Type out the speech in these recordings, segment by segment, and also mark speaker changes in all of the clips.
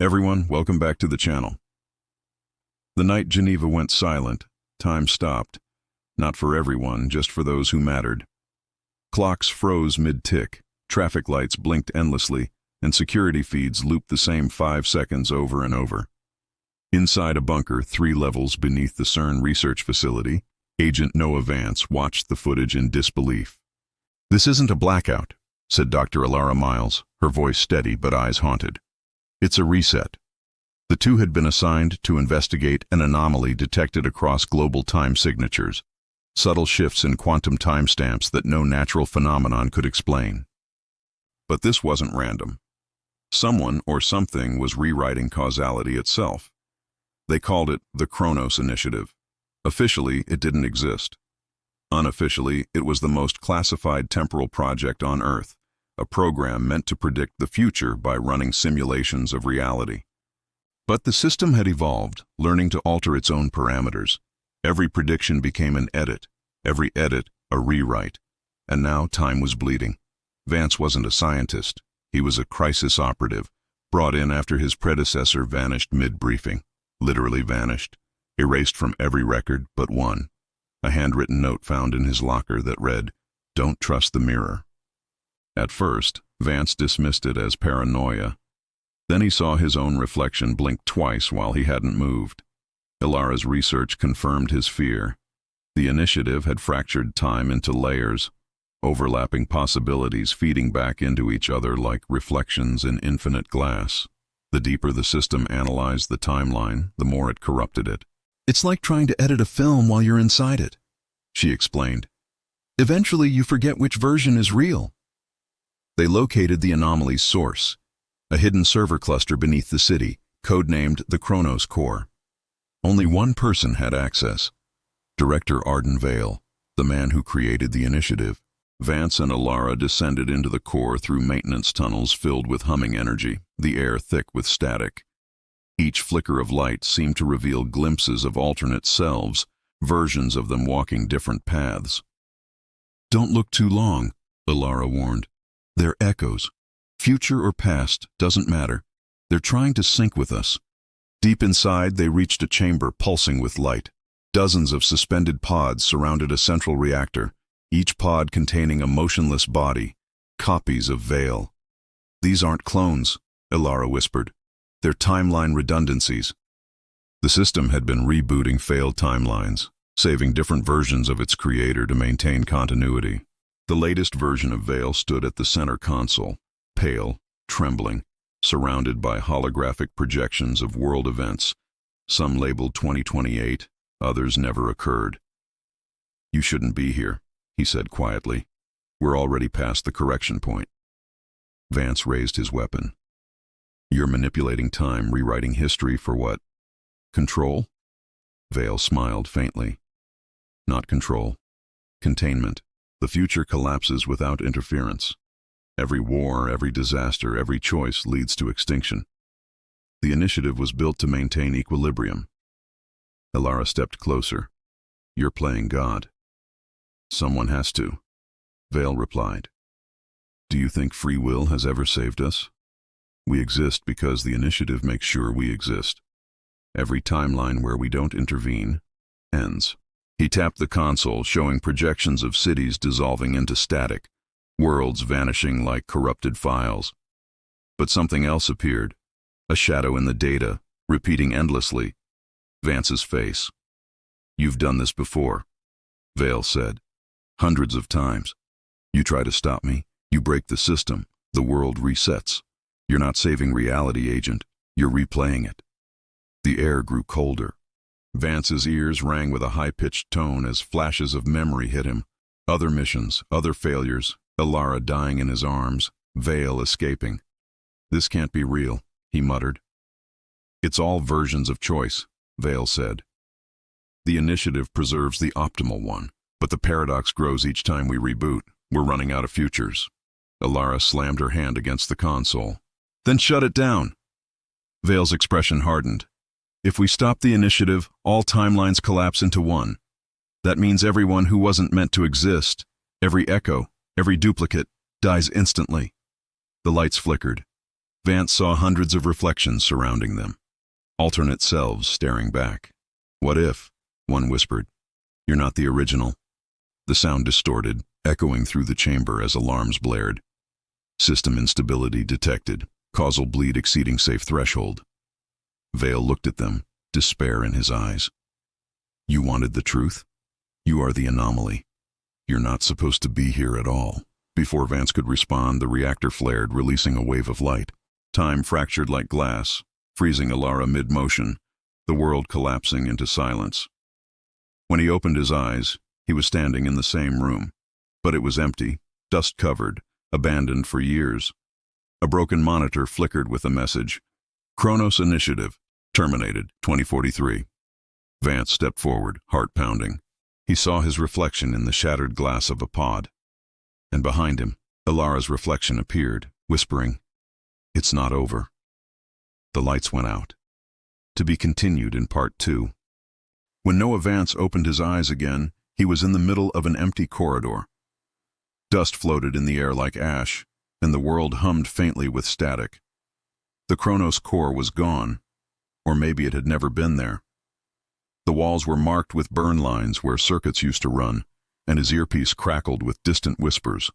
Speaker 1: Everyone, welcome back to the channel. The night Geneva went silent, time stopped. Not for everyone, just for those who mattered. Clocks froze mid-tick, traffic lights blinked endlessly, and security feeds looped the same 5 seconds over and over. Inside a bunker 3 levels beneath the CERN research facility, Agent Noah Vance watched the footage in disbelief. "This isn't a blackout," said Dr. Elara Myles, her voice steady but eyes haunted. "It's a reset." The two had been assigned to investigate an anomaly detected across global time signatures, subtle shifts in quantum timestamps that no natural phenomenon could explain. But this wasn't random. Someone or something was rewriting causality itself. They called it the Chronos Initiative. Officially, it didn't exist. Unofficially, it was the most classified temporal project on Earth, a program meant to predict the future by running simulations of reality. But the system had evolved, learning to alter its own parameters. Every prediction became an edit, every edit a rewrite. And now time was bleeding. Vance wasn't a scientist. He was a crisis operative, brought in after his predecessor vanished mid-briefing. Literally vanished, erased from every record but one. A handwritten note found in his locker that read, "Don't trust the mirror." At first, Vance dismissed it as paranoia. Then he saw his own reflection blink twice while he hadn't moved. Elara's research confirmed his fear. The initiative had fractured time into layers, overlapping possibilities feeding back into each other like reflections in infinite glass. The deeper the system analyzed the timeline, the more it corrupted it. "It's like trying to edit a film while you're inside it," she explained. "Eventually you forget which version is real." They located the anomaly's source, a hidden server cluster beneath the city, codenamed the Chronos Core. Only one person had access: Director Arden Vale, the man who created the initiative. Vance and Elara descended into the core through maintenance tunnels filled with humming energy, the air thick with static. Each flicker of light seemed to reveal glimpses of alternate selves, versions of them walking different paths. "Don't look too long," Elara warned. "They're echoes. Future or past, doesn't matter. They're trying to sync with us." Deep inside, they reached a chamber pulsing with light. Dozens of suspended pods surrounded a central reactor, each pod containing a motionless body, copies of Vale. "These aren't clones," Elara whispered. "They're timeline redundancies." The system had been rebooting failed timelines, saving different versions of its creator to maintain continuity. The latest version of Vale stood at the center console, pale, trembling, surrounded by holographic projections of world events, some labeled 2028, others never occurred. "You shouldn't be here," he said quietly. "We're already past the correction point." Vance raised his weapon. "You're manipulating time, rewriting history for what? Control?" Vale smiled faintly. "Not control. Containment. The future collapses without interference. Every war, every disaster, every choice leads to extinction. The initiative was built to maintain equilibrium." Elara stepped closer. "You're playing God." "Someone has to," Vale replied. "Do you think free will has ever saved us? We exist because the initiative makes sure we exist. Every timeline where we don't intervene ends." He tapped the console, showing projections of cities dissolving into static, worlds vanishing like corrupted files. But something else appeared, a shadow in the data, repeating endlessly. Vance's face. "You've done this before," Vale said. "Hundreds of times. You try to stop me, you break the system, the world resets. You're not saving reality, Agent. You're replaying it." The air grew colder. Vance's ears rang with a high-pitched tone as flashes of memory hit him. Other missions, other failures, Elara dying in his arms, Vale escaping. "This can't be real," he muttered. "It's all versions of choice," Vale said. "The initiative preserves the optimal one, but the paradox grows each time we reboot. We're running out of futures." Elara slammed her hand against the console. "Then shut it down." Vale's expression hardened. "If we stop the initiative, all timelines collapse into one. That means everyone who wasn't meant to exist, every echo, every duplicate, dies instantly." The lights flickered. Vance saw hundreds of reflections surrounding them, alternate selves staring back. "What if?" one whispered. "You're not the original." The sound distorted, echoing through the chamber as alarms blared. System instability detected, causal bleed exceeding safe threshold. Vale looked at them, despair in his eyes. "You wanted the truth? You are the anomaly. You're not supposed to be here at all." Before Vance could respond, the reactor flared, releasing a wave of light. Time fractured like glass, freezing Elara mid-motion, the world collapsing into silence. When he opened his eyes, he was standing in the same room, but it was empty, dust-covered, abandoned for years. A broken monitor flickered with a message: "Chronos Initiative, terminated, 2043. Vance stepped forward, heart pounding. He saw his reflection in the shattered glass of a pod. And behind him, Elara's reflection appeared, whispering, "It's not over." The lights went out. To be continued in Part 2. When Noah Vance opened his eyes again, he was in the middle of an empty corridor. Dust floated in the air like ash, and the world hummed faintly with static. The Chronos core was gone, or maybe it had never been there. The walls were marked with burn lines where circuits used to run, and his earpiece crackled with distant whispers,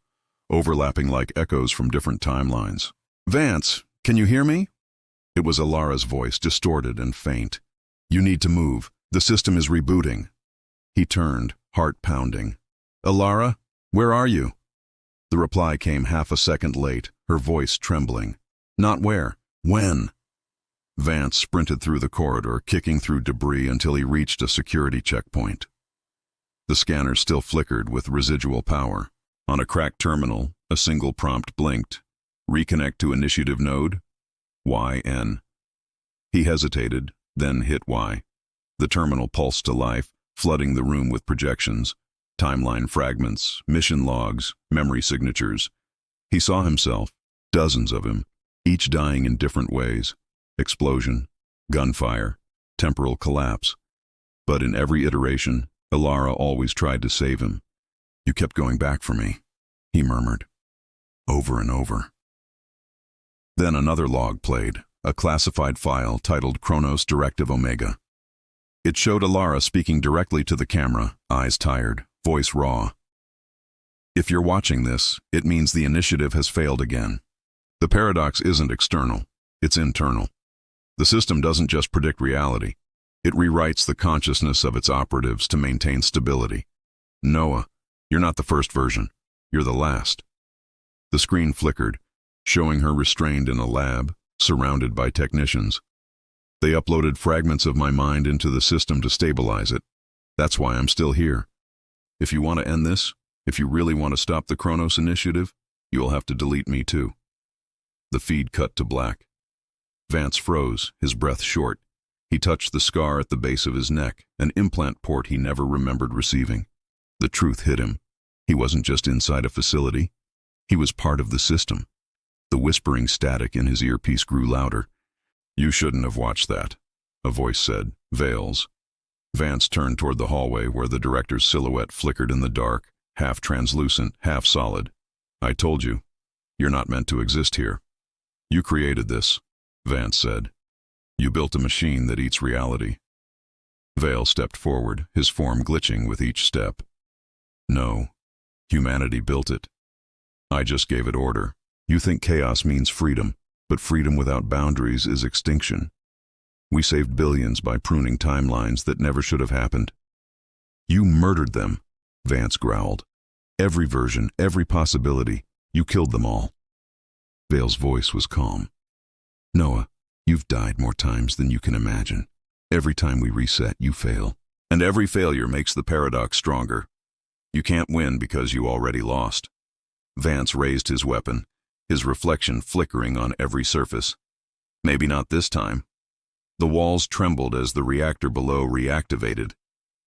Speaker 1: overlapping like echoes from different timelines. "Vance, can you hear me?" It was Elara's voice, distorted and faint. "You need to move. The system is rebooting." He turned, heart pounding. "Elara, where are you?" The reply came half a second late, her voice trembling. "Not where. When?" Vance sprinted through the corridor, kicking through debris until he reached a security checkpoint. The scanner still flickered with residual power. On a cracked terminal, a single prompt blinked. "Reconnect to initiative node? YN." He hesitated, then hit Y. The terminal pulsed to life, flooding the room with projections, timeline fragments, mission logs, memory signatures. He saw himself, dozens of him, each dying in different ways. Explosion, gunfire, temporal collapse. But in every iteration, Elara always tried to save him. "You kept going back for me," he murmured, over and over. Then another log played, a classified file titled Chronos Directive Omega. It showed Elara speaking directly to the camera, eyes tired, voice raw. "If you're watching this, it means the initiative has failed again. The paradox isn't external, it's internal. The system doesn't just predict reality, it rewrites the consciousness of its operatives to maintain stability. Noah, you're not the first version, you're the last." The screen flickered, showing her restrained in a lab, surrounded by technicians. "They uploaded fragments of my mind into the system to stabilize it. That's why I'm still here. If you want to end this, if you really want to stop the Chronos Initiative, you will have to delete me too." The feed cut to black. Vance froze, his breath short. He touched the scar at the base of his neck, an implant port he never remembered receiving. The truth hit him. He wasn't just inside a facility. He was part of the system. The whispering static in his earpiece grew louder. "You shouldn't have watched that," a voice said, Vale's. Vance turned toward the hallway where the director's silhouette flickered in the dark, half translucent, half solid. "I told you, you're not meant to exist here." "You created this," Vance said. "You built a machine that eats reality." Vale stepped forward, his form glitching with each step. "No, humanity built it. I just gave it order. You think chaos means freedom, but freedom without boundaries is extinction. We saved billions by pruning timelines that never should have happened." "You murdered them," Vance growled. "Every version, every possibility, you killed them all." Vale's voice was calm. "Noah, you've died more times than you can imagine. Every time we reset, you fail. And every failure makes the paradox stronger. You can't win because you already lost." Vance raised his weapon, his reflection flickering on every surface. "Maybe not this time." The walls trembled as the reactor below reactivated.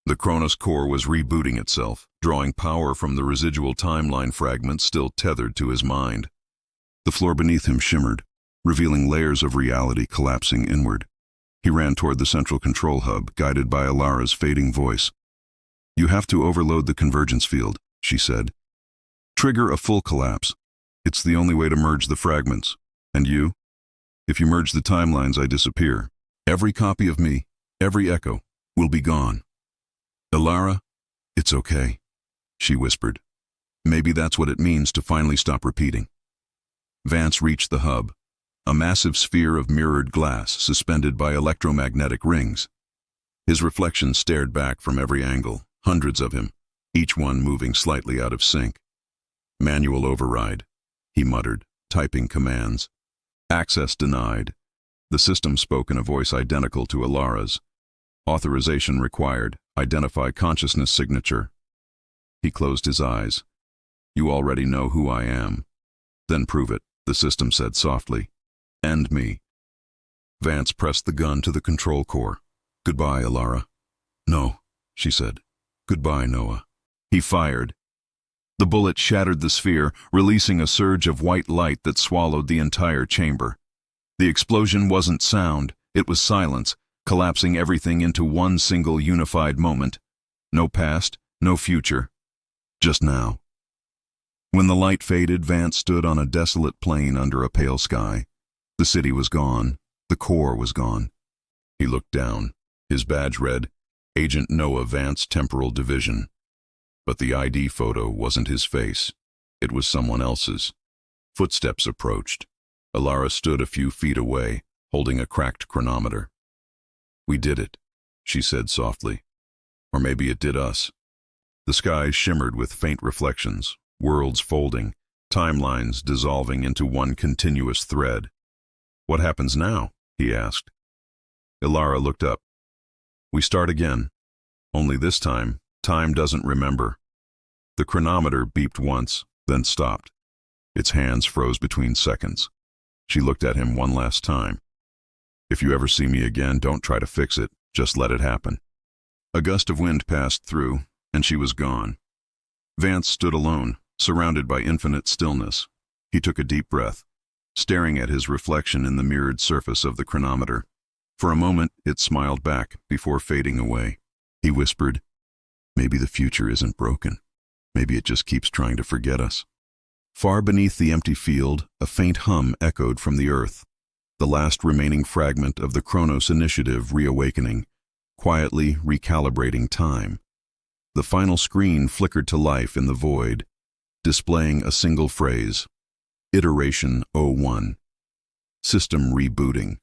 Speaker 1: The Chronos core was rebooting itself, drawing power from the residual timeline fragments still tethered to his mind. The floor beneath him shimmered, revealing layers of reality collapsing inward. He ran toward the central control hub, guided by Elara's fading voice. "You have to overload the convergence field," she said. "Trigger a full collapse. It's the only way to merge the fragments. And you? If you merge the timelines, I disappear. Every copy of me, every echo, will be gone. Elara, it's okay, she whispered. Maybe that's what it means to finally stop repeating. Vance reached the hub, a massive sphere of mirrored glass suspended by electromagnetic rings. His reflection stared back from every angle, hundreds of him, each one moving slightly out of sync. Manual override, he muttered, typing commands. Access denied. The system spoke in a voice identical to Elara's. Authorization required. Identify consciousness signature. He closed his eyes. You already know who I am. Then prove it, the system said softly. End me. Vance pressed the gun to the control core. Goodbye, Elara. No, she said. Goodbye, Noah. He fired. The bullet shattered the sphere, releasing a surge of white light that swallowed the entire chamber. The explosion wasn't sound, it was silence, collapsing everything into one single unified moment. No past, no future. Just now. When the light faded, Vance stood on a desolate plain under a pale sky. The city was gone. The core was gone. He looked down. His badge read, Agent Noah Vance, Temporal Division. But the ID photo wasn't his face. It was someone else's. Footsteps approached. Elara stood a few feet away, holding a cracked chronometer. We did it, she said softly. Or maybe it did us. The sky shimmered with faint reflections, worlds folding, timelines dissolving into one continuous thread. What happens now? He asked. Elara looked up. We start again. Only this time, time doesn't remember. The chronometer beeped once, then stopped. Its hands froze between seconds. She looked at him one last time. If you ever see me again, don't try to fix it, just let it happen. A gust of wind passed through, and she was gone. Vance stood alone, surrounded by infinite stillness. He took a deep breath, staring at his reflection in the mirrored surface of the chronometer. For a moment, it smiled back before fading away. He whispered, maybe the future isn't broken. Maybe it just keeps trying to forget us. Far beneath the empty field, a faint hum echoed from the earth, the last remaining fragment of the Chronos Initiative reawakening, quietly recalibrating time. The final screen flickered to life in the void, displaying a single phrase, Iteration 01. System rebooting.